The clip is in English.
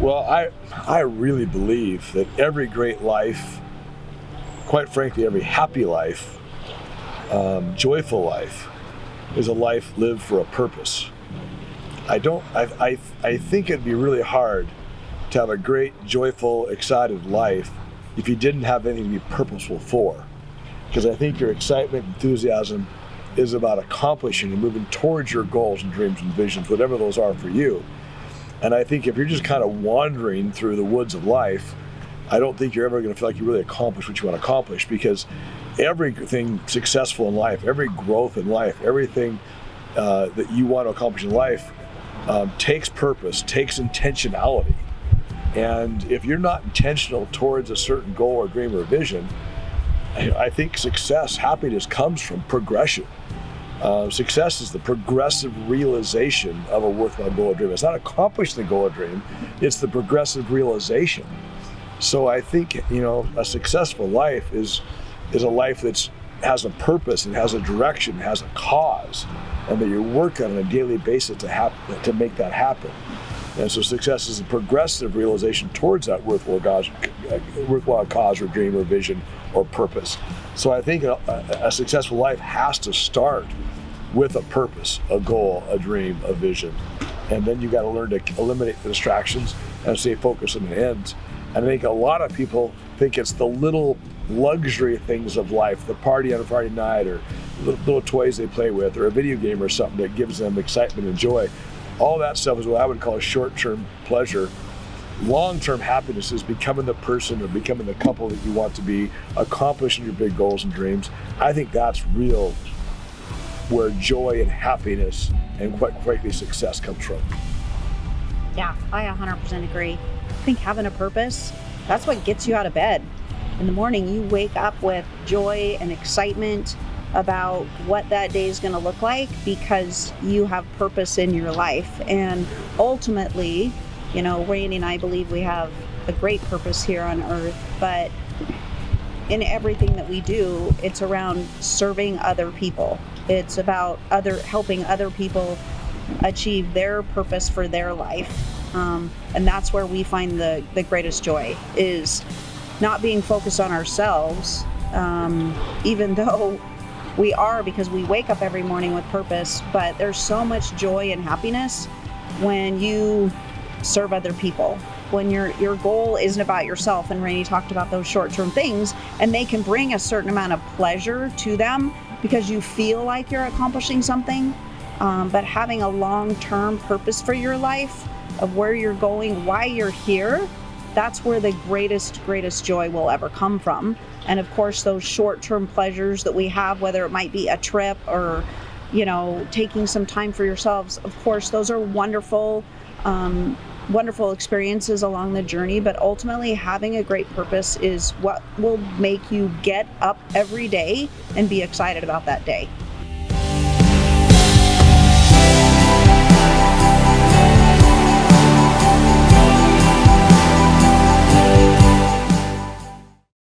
Well, I really believe that every great life, quite frankly, every happy life, joyful life, is a life lived for a purpose. I think it'd be really hard to have a great, joyful, excited life if you didn't have anything to be purposeful for. Because I think your excitement, enthusiasm is about accomplishing and moving towards your goals and dreams and visions, whatever those are for you. And I think if you're just kind of wandering through the woods of life, I don't think you're ever going to feel like you really accomplished what you want to accomplish, because everything successful in life, every growth in life, everything that you want to accomplish in life takes purpose, takes intentionality. And if you're not intentional towards a certain goal or dream or vision, I think success, happiness comes from progression. Success is the progressive realization of a worthwhile goal or dream. It's not accomplishing the goal or dream, it's the progressive realization. So I think, a successful life is a life that has a purpose and has a direction, has a cause, and that you work on a daily basis to make that happen. And so success is a progressive realization towards that worthwhile cause or dream or vision or purpose. So I think a successful life has to start with a purpose, a goal, a dream, a vision. And then you got to learn to eliminate the distractions and stay focused on the ends. And I think a lot of people think it's the little luxury things of life, the party on a Friday night, or little toys they play with, or a video game or something that gives them excitement and joy. All that stuff is what I would call a short-term pleasure. Long-term happiness is becoming the person or becoming the couple that you want to be, accomplishing your big goals and dreams. I think that's real where joy and happiness and quite frankly success comes from. Yeah, I 100% agree. I think having a purpose, that's what gets you out of bed. In the morning, you wake up with joy and excitement about what that day is going to look like because you have purpose in your life. And ultimately, Raye and I believe we have a great purpose here on earth, but in everything that we do, it's around serving other people. It's about helping other people achieve their purpose for their life. And that's where we find the greatest joy, is not being focused on ourselves, even though we are, because we wake up every morning with purpose, but there's so much joy and happiness when you serve other people, when your goal isn't about yourself. And Raye talked about those short-term things, and they can bring a certain amount of pleasure to them because you feel like you're accomplishing something, but having a long-term purpose for your life of where you're going, why you're here, that's where the greatest joy will ever come from. And of course, those short-term pleasures that we have, whether it might be a trip or, taking some time for yourselves, of course, those are wonderful experiences along the journey. But ultimately, having a great purpose is what will make you get up every day and be excited about that day.